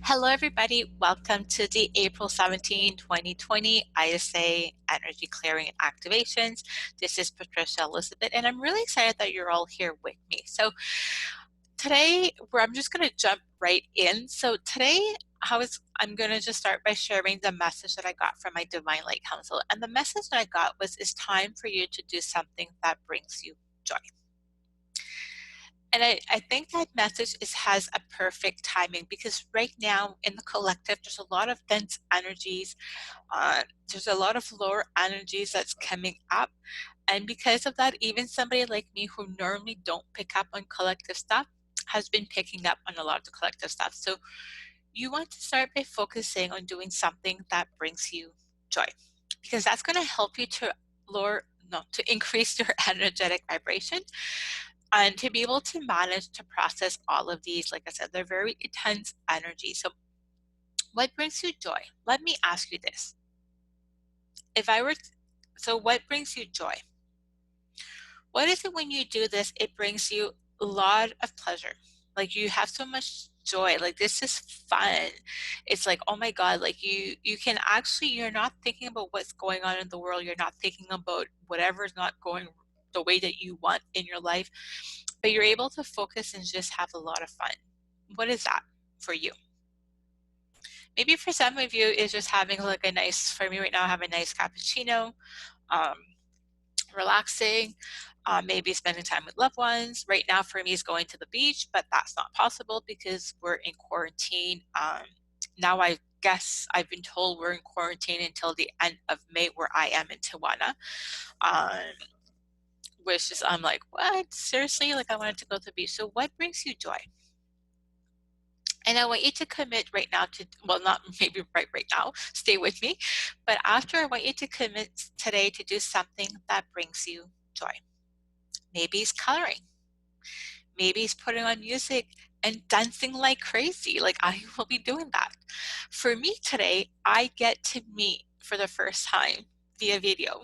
Hello, everybody. Welcome to the April 17, 2020 ISA Energy Clearing and Activations. This is Patricia Elizabeth, and I'm really excited that you're all here with me. So today, I'm just going to jump right in. So today, I'm going to just start by sharing the message that I got from my Divine Light Council. And the message that I got was, it's time for you to do something that brings you joy. And I think that message has a perfect timing, because right now in the collective, there's a lot of dense energies. There's a lot of lower energies that's coming up. And because of that, even somebody like me who normally don't pick up on collective stuff has been picking up on a lot of the collective stuff. So you want to start by focusing on doing something that brings you joy, because that's going to help you to increase your energetic vibration and to be able to manage to process all of these. Like I said, they're very intense energy. So what brings you joy? Let me ask you this. So what brings you joy? What is it when you do this, it brings you a lot of pleasure? Like you have so much joy, like this is fun. It's like, oh my God, like you can actually, you're not thinking about what's going on in the world. You're not thinking about whatever's not going the way that you want in your life, but you're able to focus and just have a lot of fun. What is that for you? Maybe for some of you, it's just having like a nice, for me right now, I have a nice cappuccino, relaxing, maybe spending time with loved ones. Right now for me is going to the beach, but that's not possible because we're in quarantine. Now I guess I've been told we're in quarantine until the end of May where I am in Tijuana. Which is, I'm like, what? Seriously? Like I wanted to go to the beach. So what brings you joy? And I want you to commit right now to, well, not maybe right now, stay with me, but after, I want you to commit today to do something that brings you joy. Maybe it's coloring. Maybe it's putting on music and dancing like crazy. Like I will be doing that. For me today, I get to meet for the first time via video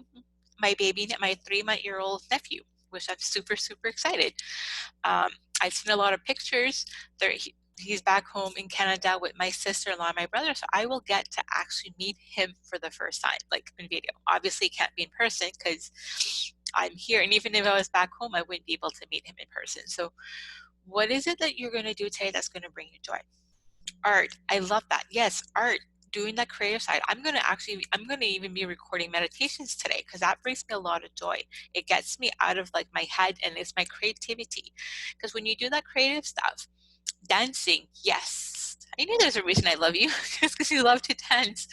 my 3-month-old nephew, which I'm super, super excited. I've seen a lot of pictures. He's back home in Canada with my sister-in-law and my brother, so I will get to actually meet him for the first time, like in video. Obviously, can't be in person because I'm here, and even if I was back home, I wouldn't be able to meet him in person. So what is it that you're going to do today that's going to bring you joy? Art. I love that. Yes, art. Doing that creative side. I'm going to even be recording meditations today because that brings me a lot of joy. It gets me out of like my head, and it's my creativity. Because when you do that creative stuff, dancing, yes. I knew there's a reason I love you, just because you love to dance.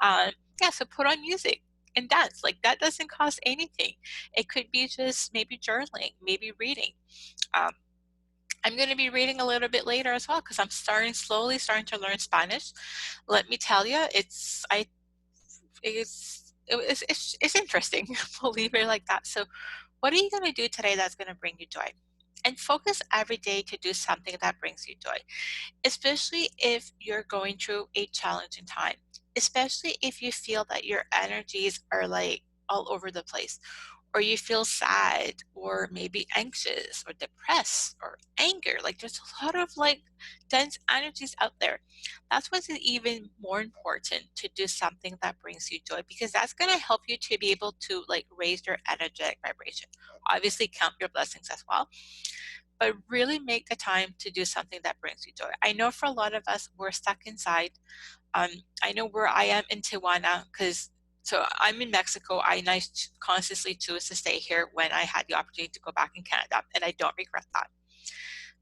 Yeah, so put on music and dance. Like that doesn't cost anything. It could be just maybe journaling, maybe reading. I'm going to be reading a little bit later as well because I'm slowly starting to learn Spanish. Let me tell you, it's interesting. We'll leave it like that. So what are you going to do today that's going to bring you joy? And focus every day to do something that brings you joy, especially if you're going through a challenging time, especially if you feel that your energies are like all over the place, or you feel sad or maybe anxious or depressed or anger. Like there's a lot of like dense energies out there. That's what's even more important, to do something that brings you joy, because that's going to help you to be able to like raise your energetic vibration. Obviously count your blessings as well, but really make the time to do something that brings you joy. I know for a lot of us, we're stuck inside. I know where I am in Tijuana, so I'm in Mexico. I consciously choose to stay here when I had the opportunity to go back in Canada, and I don't regret that.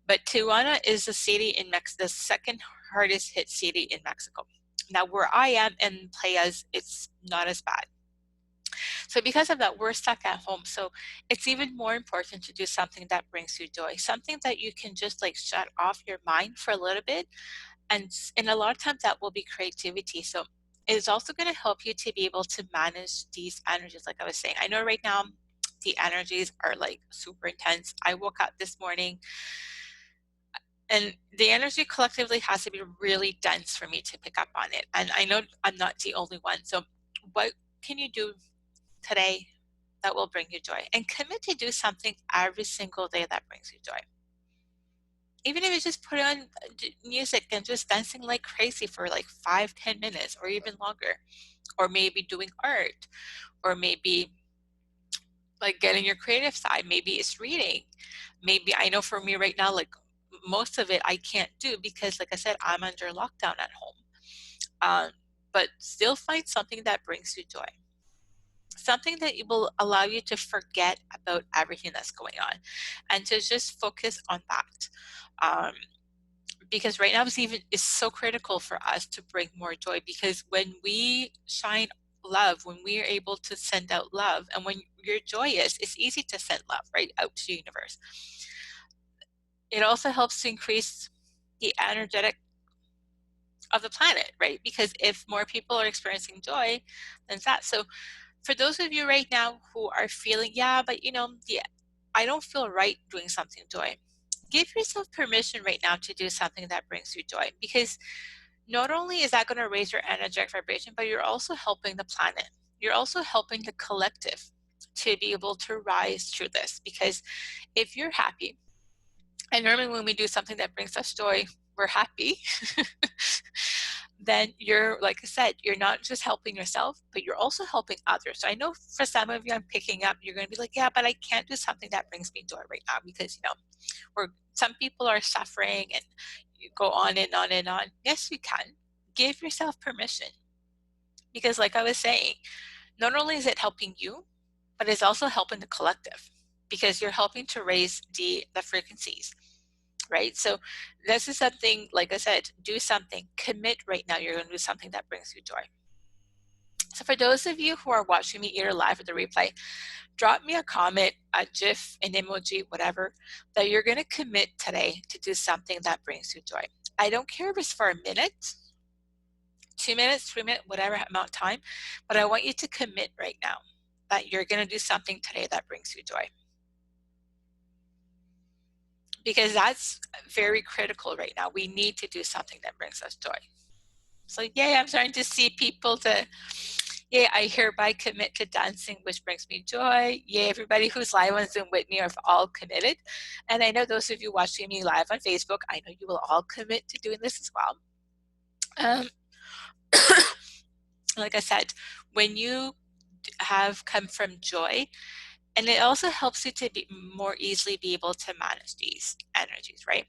But Tijuana is the second hardest hit city in Mexico. Now where I am in Playas, it's not as bad. So because of that, we're stuck at home. So it's even more important to do something that brings you joy, something that you can just like shut off your mind for a little bit. And a lot of times that will be creativity. So it's also going to help you to be able to manage these energies. Like I was saying, I know right now the energies are like super intense. I woke up this morning and the energy collectively has to be really dense for me to pick up on it. And I know I'm not the only one. So what can you do today that will bring you joy? And commit to do something every single day that brings you joy. Even if you just put on music and just dancing like crazy for like 5, 10 minutes or even longer, or maybe doing art, or maybe like getting your creative side, maybe it's reading. Maybe, I know for me right now, like most of it I can't do because like I said, I'm under lockdown at home. um, but still find something that brings you joy, something that will allow you to forget about everything that's going on and to just focus on that. um, because right now it's so critical for us to bring more joy, because when we shine love, when we are able to send out love, and when you're joyous, it's easy to send love right out to the universe. It also helps to increase the energetic of the planet, right? Because if more people are experiencing joy, then that. So for those of you right now who are feeling, yeah, but yeah, I don't feel right doing something joy, give yourself permission right now to do something that brings you joy, because not only is that going to raise your energetic vibration, but you're also helping the planet. You're also helping the collective to be able to rise through this. Because if you're happy, and normally when we do something that brings us joy, we're happy, then you're, like I said, you're not just helping yourself, but you're also helping others. So I know for some of you, I'm picking up, you're going to be like, yeah, but I can't do something that brings me joy right now because, or some people are suffering, and you go on and on and on. Yes, you can. Give yourself permission, because like I was saying, not only is it helping you, but it's also helping the collective, because you're helping to raise the frequencies, right? So this is something, like I said, do something, commit right now. You're going to do something that brings you joy. So for those of you who are watching me either live or the replay, drop me a comment, a GIF, an emoji, whatever, that you're going to commit today to do something that brings you joy. I don't care if it's for a minute, 2 minutes, 3 minutes, whatever amount of time, but I want you to commit right now that you're going to do something today that brings you joy. Because that's very critical right now. We need to do something that brings us joy. So yay, I'm starting to see people yay, I hereby commit to dancing, which brings me joy. Yay, everybody who's live on Zoom with me are all committed. And I know those of you watching me live on Facebook, I know you will all commit to doing this as well. Like I said, when you have come from joy, and it also helps you to be more easily be able to manage these energies, right?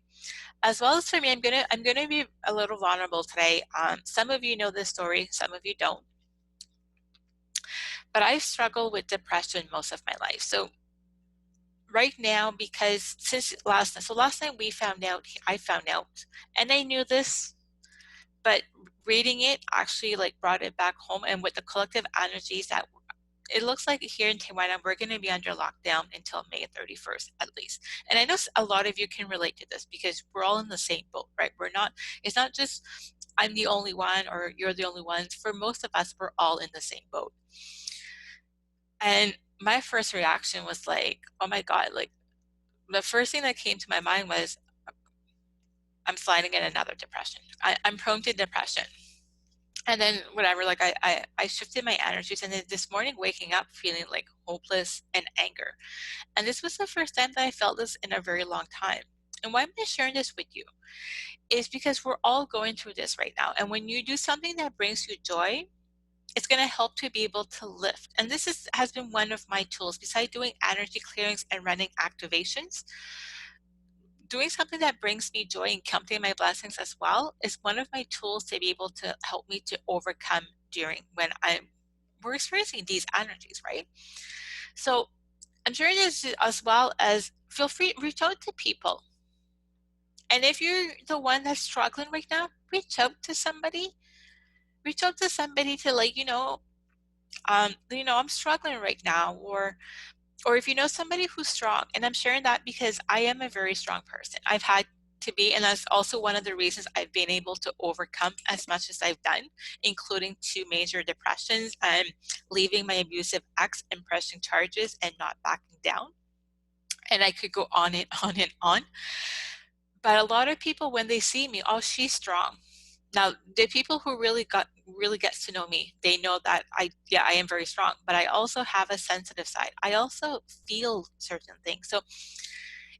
As well as for me, I'm gonna be a little vulnerable today. Some of you know this story, some of you don't. But I've struggled with depression most of my life. So right now, because since last night I found out, and I knew this, but reading it actually like brought it back home. And with the collective energies that it looks like here in Taiwan, we're going to be under lockdown until May 31st at least. And I know a lot of you can relate to this because we're all in the same boat, right? It's not just I'm the only one or you're the only ones. For most of us, we're all in the same boat. And my first reaction was like, oh my God, like the first thing that came to my mind was I'm sliding in another depression. I'm prone to depression. And then whatever, like I shifted my energies, and then this morning waking up feeling like hopeless and anger. And this was the first time that I felt this in a very long time. And why am I sharing this with you? Is because we're all going through this right now. And when you do something that brings you joy, it's going to help to be able to lift. And has been one of my tools. Besides doing energy clearings and running activations, doing something that brings me joy and counting my blessings as well is one of my tools to be able to help me to overcome during when we're experiencing these energies, right? So I'm sharing this as well as feel free, reach out to people. And if you're the one that's struggling right now, reach out to somebody. Reach out to somebody to let I'm struggling right now, or if you know somebody who's strong. And I'm sharing that because I am a very strong person. I've had to be, and that's also one of the reasons I've been able to overcome as much as I've done, including 2 major depressions and leaving my abusive ex and pressing charges and not backing down. And I could go on and on and on. But a lot of people, when they see me, oh, she's strong. Now, the people who really gets to know me, they know that I am very strong, but I also have a sensitive side. I also feel certain things. So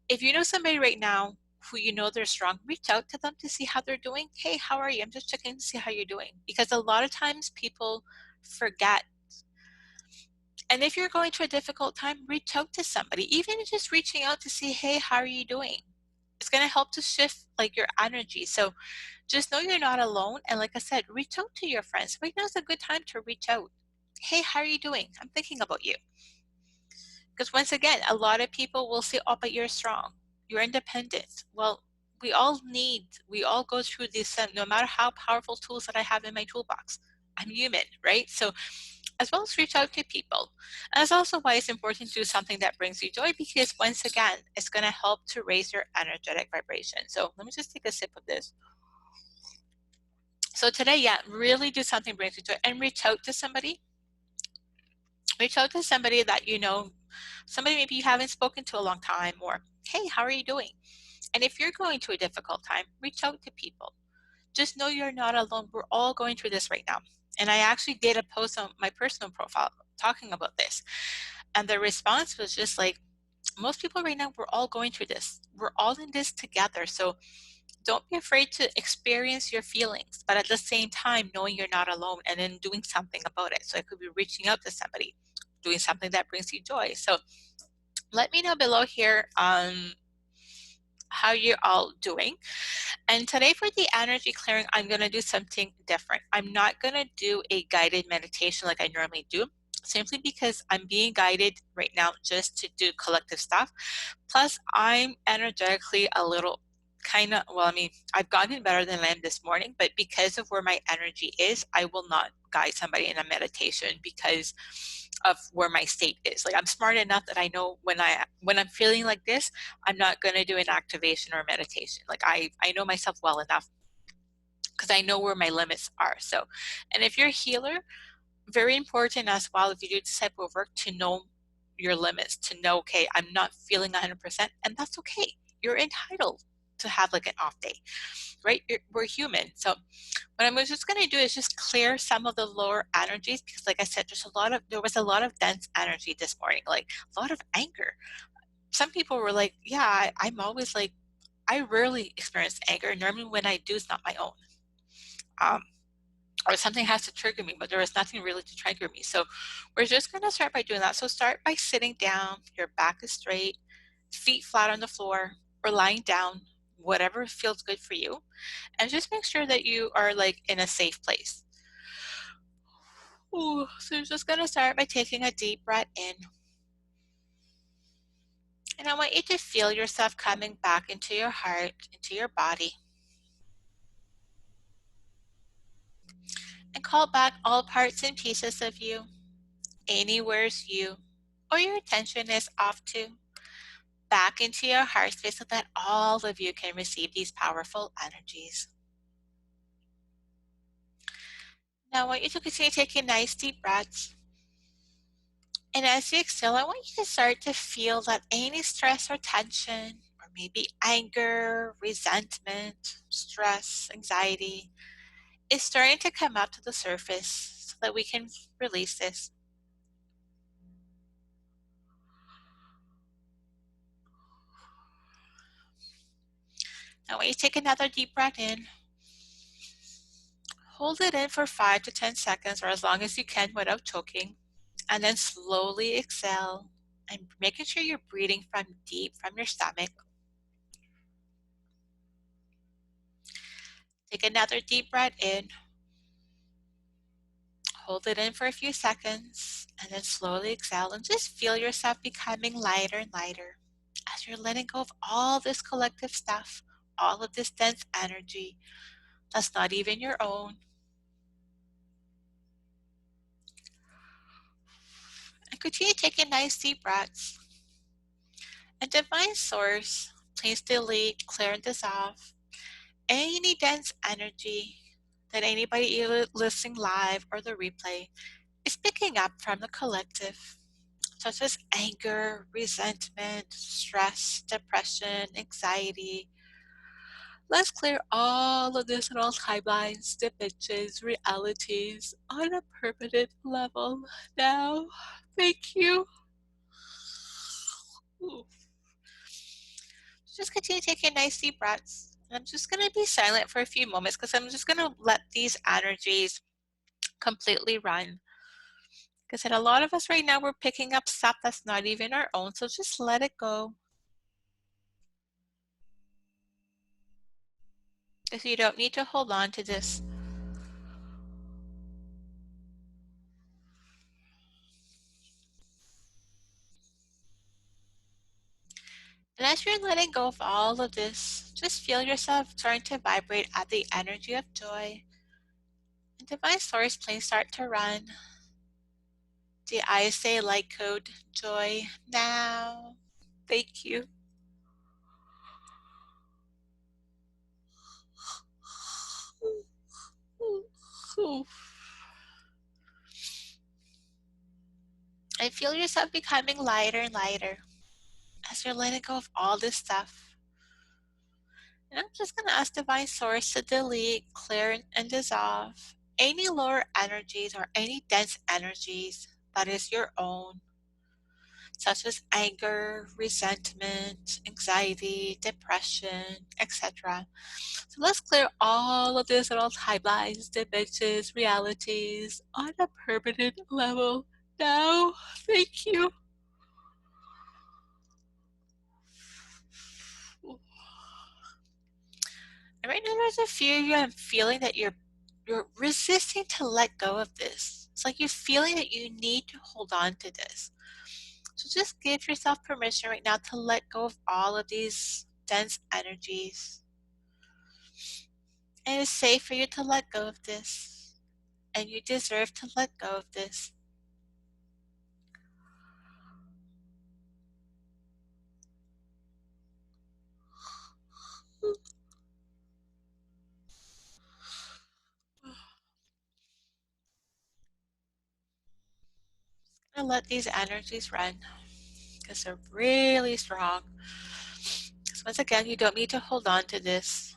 if you know somebody right now who you know they're strong, reach out to them to see how they're doing. Hey, how are you? I'm just checking to see how you're doing. Because a lot of times people forget. And if you're going through a difficult time, reach out to somebody. Even just reaching out to see, hey, how are you doing? It's going to help to shift like your energy. So just know you're not alone. And like I said, reach out to your friends. Right now is a good time to reach out. Hey, how are you doing? I'm thinking about you. Because once again, a lot of people will say, oh, but you're strong. You're independent. Well, we all go through this, no matter how powerful tools that I have in my toolbox. I'm human, right? So as well as reach out to people. And that's also why it's important to do something that brings you joy, because once again, it's going to help to raise your energetic vibration. So let me just take a sip of this. So today, yeah, really do something that brings you joy and reach out to somebody. Reach out to somebody that you know, somebody maybe you haven't spoken to a long time, or hey, how are you doing? And if you're going through a difficult time, reach out to people. Just know you're not alone. We're all going through this right now. And I actually did a post on my personal profile talking about this. And the response was just like, most people right now, we're all going through this. We're all in this together. So don't be afraid to experience your feelings, but at the same time, knowing you're not alone and then doing something about it. So it could be reaching out to somebody, doing something that brings you joy. So let me know below here how you're all doing. And today for the energy clearing, I'm going to do something different. I'm not going to do a guided meditation like I normally do, simply because I'm being guided right now just to do collective stuff. Plus, I'm energetically a little kind of, well, I mean, I've gotten better than I am this morning, but because of where my energy is, I will not guide somebody in a meditation because of where my state is. Like, I'm smart enough that I know when I'm feeling like this, I'm not going to do an activation or meditation. Like, I know myself well enough because I know where my limits are. So, and if you're a healer, very important as well, if you do this type of work, to know your limits, to know, okay, I'm not feeling 100%, and that's okay. You're entitled to have like an off day, right? We're human. So what I'm just going to do is just clear some of the lower energies, because like I said, there was a lot of dense energy this morning, like a lot of anger. Some people were like, yeah, I'm always like, I rarely experience anger. Normally when I do, it's not my own. Or something has to trigger me, but there is nothing really to trigger me. So we're just going to start by doing that. So start by sitting down, your back is straight, feet flat on the floor, or lying down, whatever feels good for you. And just make sure that you are like in a safe place. Ooh, so you're just going to start by taking a deep breath in. And I want you to feel yourself coming back into your heart, into your body. And call back all parts and pieces of you, anywhere's you, or your attention is off to, back into your heart space so that all of you can receive these powerful energies. Now I want you to continue taking nice deep breaths. And as you exhale, I want you to start to feel that any stress or tension, or maybe anger, resentment, stress, anxiety, is starting to come up to the surface so that we can release this. Now when you take another deep breath in, hold it in for 5 to 10 seconds, or as long as you can without choking. And then slowly exhale, and making sure you're breathing from deep from your stomach. Take another deep breath in, hold it in for a few seconds, and then slowly exhale, and just feel yourself becoming lighter and lighter as you're letting go of all this collective stuff, all of this dense energy that's not even your own. And continue taking nice deep breaths. And Divine Source, please delete, clear, and dissolve any dense energy that anybody either listening live or the replay is picking up from the collective, such as anger, resentment, stress, depression, anxiety. Let's clear all of this in all timelines, dimensions, realities on a permanent level now. Thank you. Ooh. Just continue taking nice deep breaths. And I'm just going to be silent for a few moments because I'm just going to let these energies completely run. Because a lot of us right now, we're picking up stuff that's not even our own. So just let it go. Because you don't need to hold on to this. And as you're letting go of all of this, just feel yourself starting to vibrate at the energy of joy. And divine source planes start to run. The ISA light code joy now. Thank you. And feel yourself becoming lighter and lighter as you're letting go of all this stuff. And I'm just going to ask Divine Source to delete, clear, and dissolve any lower energies or any dense energies that is your own, such as anger, resentment, anxiety, depression, etc. So let's clear all of these little timelines, dimensions, realities on a permanent level now. Thank you. And right now there's a few of you I'm feeling that you're resisting to let go of this. It's like you're feeling that you need to hold on to this. So just give yourself permission right now to let go of all of these dense energies. And it's safe for you to let go of this. And you deserve to let go of this. And let these energies run because they're really strong. So once again, you don't need to hold on to this.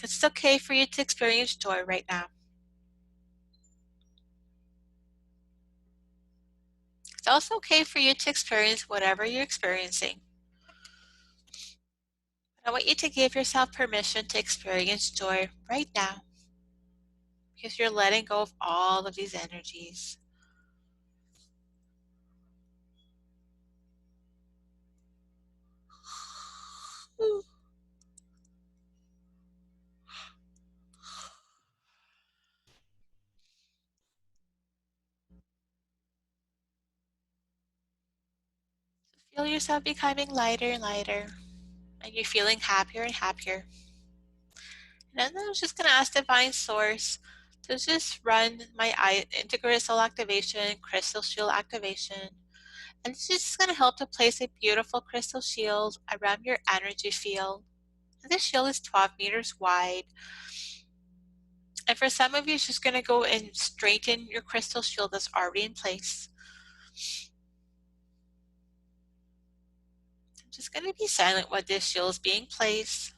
It's okay for you to experience joy right now. It's also okay for you to experience whatever you're experiencing. I want you to give yourself permission to experience joy right now because you're letting go of all of these energies. Feel yourself becoming lighter and lighter, and you're feeling happier and happier. And then I'm just going to ask Divine Source to just run my integrated soul activation, crystal shield activation. And it's just going to help to place a beautiful crystal shield around your energy field. And this shield is 12 meters wide. And for some of you, it's just going to go and straighten your crystal shield that's already in place. I'm just going to be silent while this shield is being placed.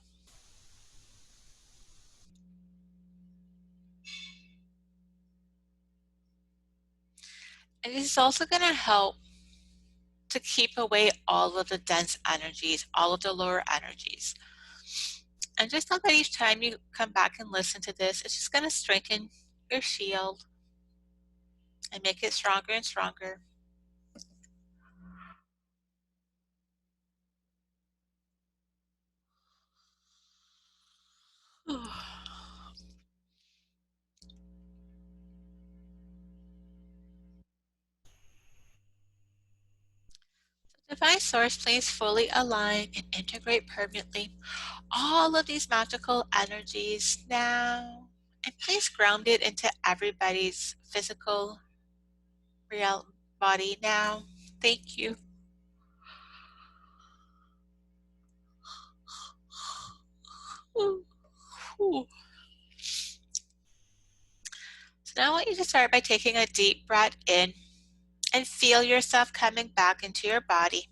And this is also going to help to keep away all of the dense energies, all of the lower energies. And just know that each time you come back and listen to this, it's just going to strengthen your shield and make it stronger and stronger. Divine Source, please fully align and integrate permanently all of these magical energies now. And please ground it into everybody's physical real body now. Thank you. So now I want you to start by taking a deep breath in and feel yourself coming back into your body.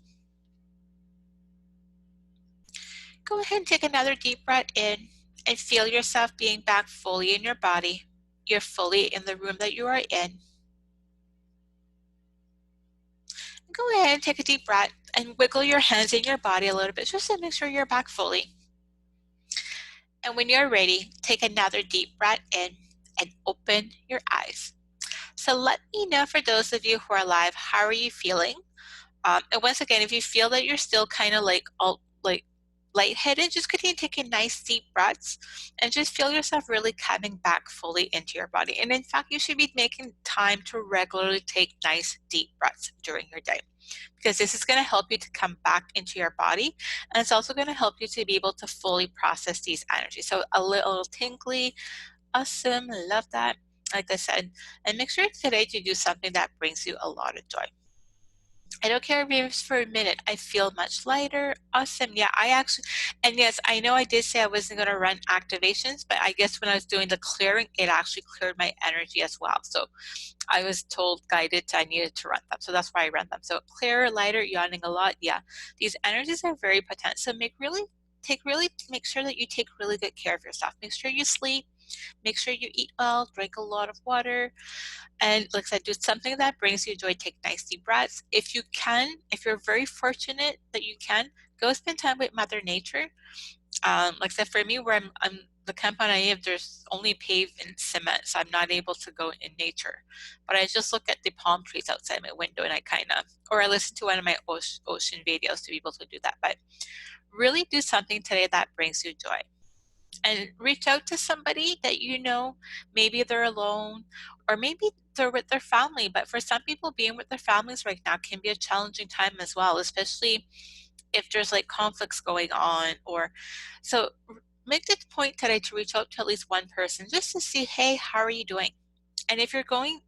Go ahead and take another deep breath in and feel yourself being back fully in your body. You're fully in the room that you are in. go ahead and take a deep breath and wiggle your hands in your body a little bit just to make sure you're back fully. And when you're ready, take another deep breath in and open your eyes. So let me know, for those of you who are live, how are you feeling? And once again, if you feel that you're still kind of like lightheaded, just continue taking nice deep breaths and just feel yourself really coming back fully into your body. And in fact, you should be making time to regularly take nice deep breaths during your day, because this is going to help you to come back into your body, and it's also going to help you to be able to fully process these energies. So a little tingly, awesome, love that. Like I said, and make sure today to do something that brings you a lot of joy. I don't care if it's for a minute. I feel much lighter. Awesome. Yeah, I actually, and yes, I know I did say I wasn't going to run activations, but I guess when I was doing the clearing, it actually cleared my energy as well. So I was told, guided, I needed to run them. So that's why I ran them. So clearer, lighter, yawning a lot. Yeah, these energies are very potent. So make sure that you take really good care of yourself. Make sure you sleep. Make sure you eat well, drink a lot of water, and like I said, do something that brings you joy. Take nice deep breaths. If you can, if you're very fortunate that you can, go spend time with Mother Nature. Like I said, for me, where I'm the compound I live, there's only paved and cement, so I'm not able to go in nature. But I just look at the palm trees outside my window, and or I listen to one of my ocean videos to be able to do that. But really do something today that brings you joy. And reach out to somebody that you know. Maybe they're alone, or maybe they're with their family. But for some people, being with their families right now can be a challenging time as well, especially if there's like conflicts going on. Or so make the point today to reach out to at least one person just to see, hey, how are you doing? And if you're going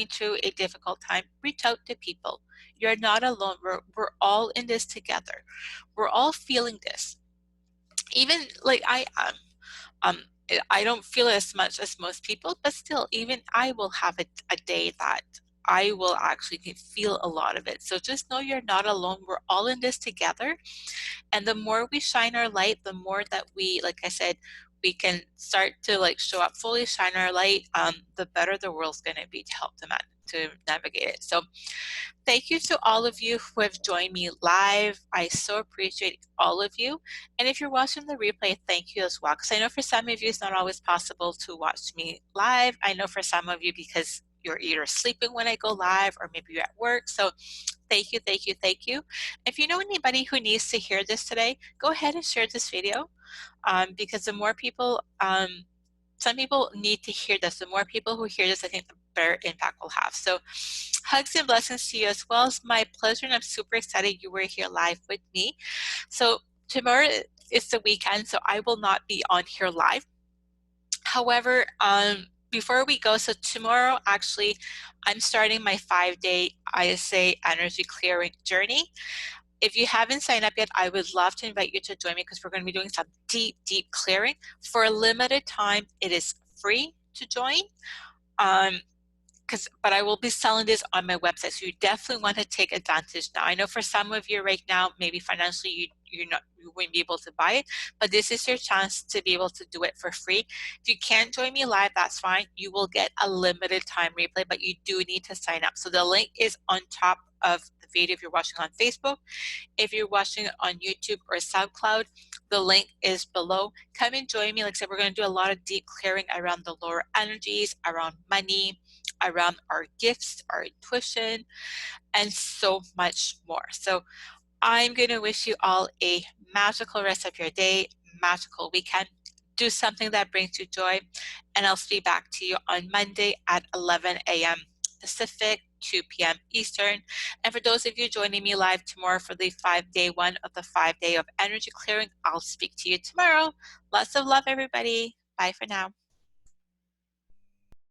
through a difficult time, reach out to people. You're not alone. We're all in this together. We're all feeling this. Even like I am. Um, I don't feel as much as most people, but still, even I will have a day that I will actually feel a lot of it. So just know you're not alone. We're all in this together. And the more we shine our light, the more that we, like I said, we can start to like show up fully, shine our light, the better the world's going to be to help them out to navigate it. So thank you to all of you who have joined me live. I so appreciate all of you. And if you're watching the replay, thank you as well. Because I know for some of you, it's not always possible to watch me live. I know for some of you, because you're either sleeping when I go live or maybe you're at work. So thank you, thank you, thank you. If you know anybody who needs to hear this today, go ahead and share this video, because the more people, some people need to hear this. The more people who hear this, I think the better impact we'll have. So hugs and blessings to you as well. It's my pleasure, and I'm super excited you were here live with me. So tomorrow is the weekend, so I will not be on here live. However, before we go, so tomorrow actually I'm starting my 5-day ISA energy clearing journey. If you haven't signed up yet, I would love to invite you to join me, because we're going to be doing some deep, deep clearing. For a limited time, it is free to join. But I will be selling this on my website, so you definitely want to take advantage now. I know for some of you right now, maybe financially you wouldn't be able to buy it, but this is your chance to be able to do it for free. If you can't join me live, that's fine. You will get a limited time replay, but you do need to sign up. So the link is on top of the video if you're watching on Facebook. If you're watching it on YouTube or SoundCloud, the link is below. Come and join me. Like I said, we're going to do a lot of deep clearing around the lower energies, around money, around our gifts, our intuition, and so much more. So I'm going to wish you all a magical rest of your day, magical weekend. Do something that brings you joy, and I'll be back to you on Monday at 11 a.m. Pacific, 2 p.m. Eastern. And for those of you joining me live tomorrow for the 5-day one of the 5-day of energy clearing, I'll speak to you tomorrow. Lots of love, everybody. Bye for now.